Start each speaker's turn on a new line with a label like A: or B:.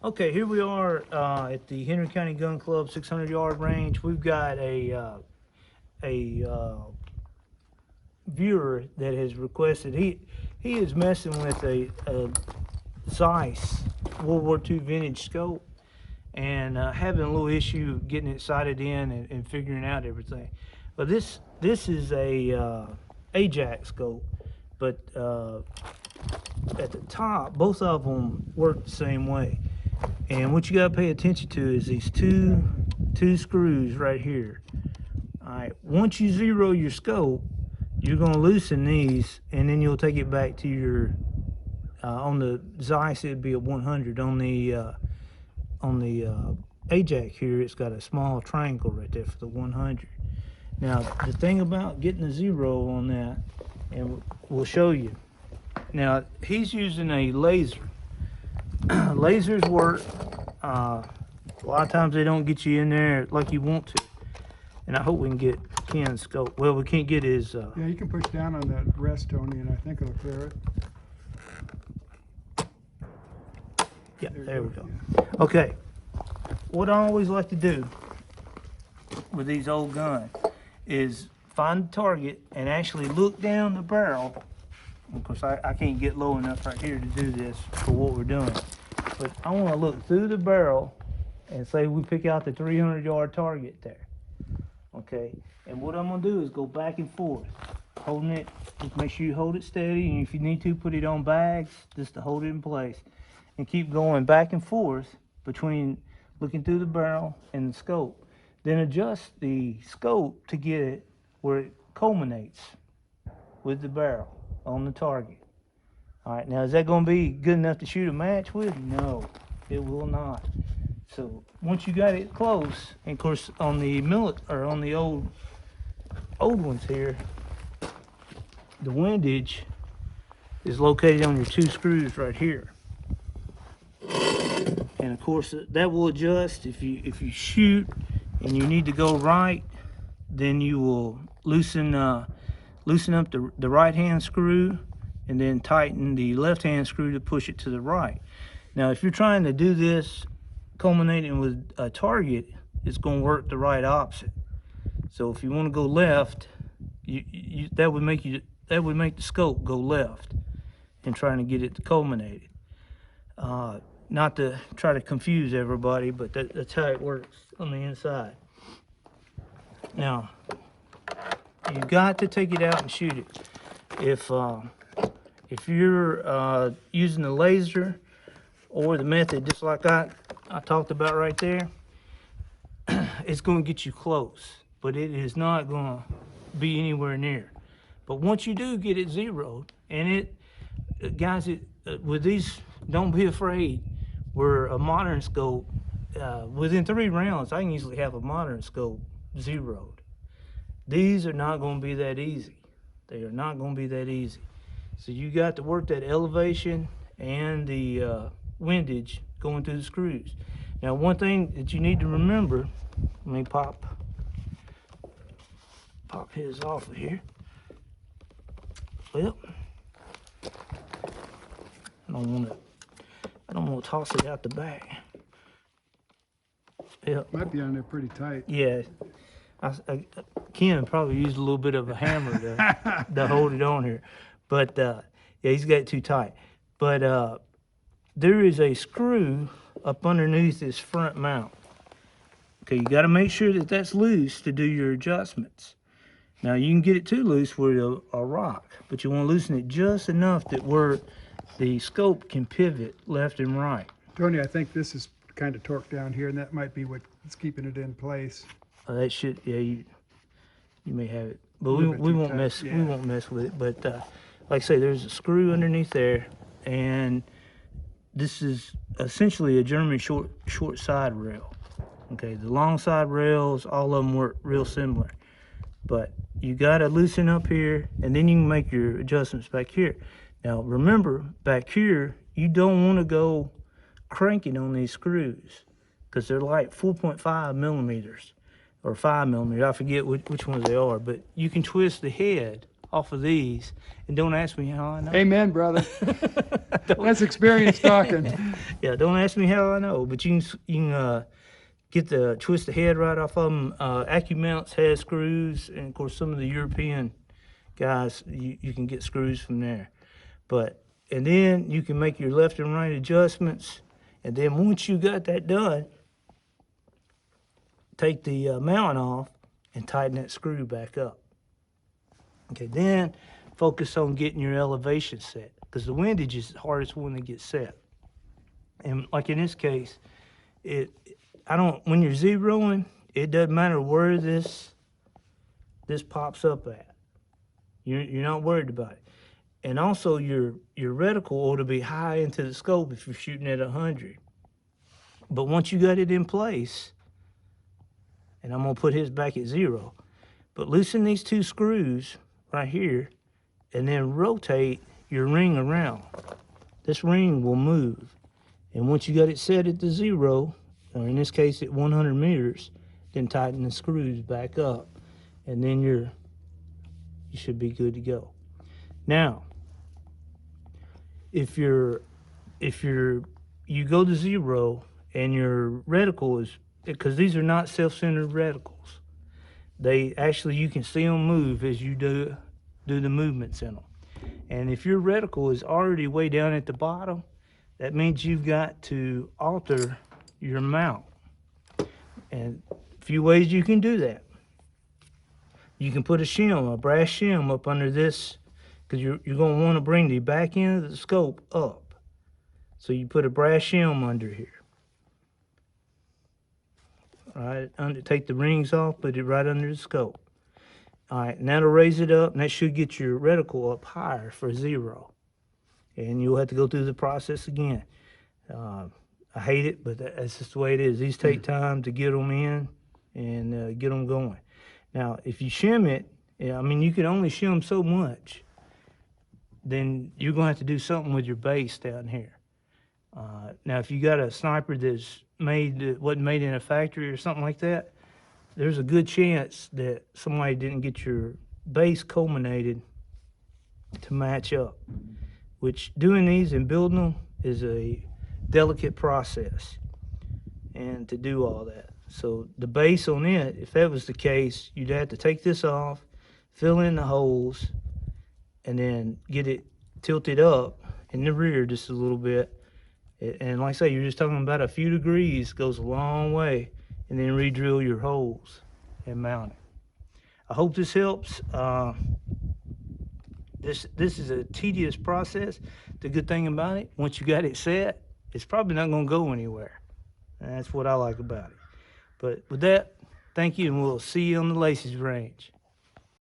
A: Okay, here we are at the Henry County Gun Club 600-yard range. We've got a viewer that has requested. He is messing with a Zeiss World War II vintage scope and having a little issue getting it sighted in and figuring out everything. But this is a Ajack scope, but at the top, both of them work the same way. And what you got to pay attention to is these two screws right here. All right, once you zero your scope, you're going to loosen these, and then you'll take it back to your on the Zeiss it'd be a 100. On the Ajax here, it's got a small triangle right there for the 100. Now the thing about getting a zero on that, and we'll show you. Now he's using a laser. Lasers work. A lot of times they don't get you in there like you want to. And I hope we can get Ken's scope. Well, we can't get his.
B: Yeah, you can push down on that rest, Tony, and I think it'll clear it.
A: Yeah, there we go. Okay. What I always like to do with these old guns is find the target and actually look down the barrel. Of course, I can't get low enough right here to do this for what we're doing. But I want to look through the barrel and say we pick out the 300-yard target there. Okay, and what I'm gonna do is go back and forth, holding it. Just make sure you hold it steady, and if you need to, put it on bags just to hold it in place, and keep going back and forth between looking through the barrel and the scope. Then adjust the scope to get it where it culminates with the barrel on the target. All right, now is that going to be good enough to shoot a match with? No, it will not. So once you got it close, and of course on the on the old ones here, the windage is located on your two screws right here. And of course that will adjust if you shoot and you need to go right, then you will loosen up the right hand screw and then tighten the left hand screw to push it to the right. Now if you're trying to do this culminating with a target, it's going to work the right opposite. So if you want to go left, that would make the scope go left in trying to get it to culminate it. Not to try to confuse everybody, but that's how it works on the inside. Now you've got to take it out and shoot it. If you're using the laser or the method just like I talked about right there, it's going to get you close, but it is not going to be anywhere near. But once you do get it zeroed, and guys, with these, don't be afraid. We're a modern scope. Within 3 rounds, I can easily have a modern scope zeroed. These are not going to be that easy. They are not going to be that easy. So you got to work that elevation and the windage going through the screws. Now one thing that you need to remember, let me pop his off of here. Well, I don't want to toss it out the back. Yep.
B: Might be on there pretty tight.
A: Yeah, Ken probably used a little bit of a hammer to hold it on here, but yeah, he's got it too tight. But there is a screw up underneath this front mount. Okay, you got to make sure that that's loose to do your adjustments. Now you can get it too loose where it'll rock, but you want to loosen it just enough that where the scope can pivot left and right.
B: Tony, I think this is kind of torqued down here, and that might be what's keeping it in place.
A: That should, yeah, you may have it, but we won't mess we won't mess with it. But like I say, there's a screw underneath there, and this is essentially a German short side rail. Okay, the long side rails, all of them work real similar, but you got to loosen up here, and then you can make your adjustments back here. Now remember, back here you don't want to go cranking on these screws because they're like 4.5 millimeters or 5 millimeters. I forget which ones they are, but you can twist the head off of these. And don't ask me how I know.
B: Amen, brother.
A: Don't-
B: That's experience talking.
A: Yeah, don't ask me how I know, but you can get the twist the head right off of them. AccuMounts has screws, and of course some of the European guys you can get screws from there. And then you can make your left and right adjustments, and then once you got that done, take the mount off and tighten that screw back up. Okay, then focus on getting your elevation set, because the windage is the hardest one to get set. And like in this case, when you're zeroing, it doesn't matter where this pops up at. You're not worried about it. And also your reticle ought to be high into the scope if you're shooting at 100. But once you got it in place, and I'm gonna put his back at 0, but loosen these 2 screws right here, and then rotate your ring around. This ring will move. And once you got it set at the 0, or in this case at 100 meters, then tighten the screws back up, and then you should be good to go. Now, if you go to 0 and your reticle is, because these are not self-centered reticles, you can see them move as you do the movements in them. And if your reticle is already way down at the bottom, that means you've got to alter your mount. And a few ways you can do that. You can put a brass shim up under this, because you're going to want to bring the back end of the scope up. So you put a brass shim under here. All right, take the rings off, put it right under the scope. All right, and that'll raise it up, and that should get your reticle up higher for 0. And you'll have to go through the process again. I hate it, but that's just the way it is. These take time to get them in and get them going. Now, if you shim it, you can only shim so much. Then you're going to have to do something with your base down here. Now, if you got a sniper that wasn't made in a factory or something like that, there's a good chance that somebody didn't get your base culminated to match up, which doing these and building them is a delicate process, and to do all that. So the base on it, if that was the case, you'd have to take this off, fill in the holes, and then get it tilted up in the rear just a little bit. And like I say, you're just talking about a few degrees, goes a long way, and then re-drill your holes and mount it. I hope this helps. This is a tedious process. The good thing about it, once you got it set, it's probably not going to go anywhere. And that's what I like about it. But with that, thank you, and we'll see you on the Lacey's range.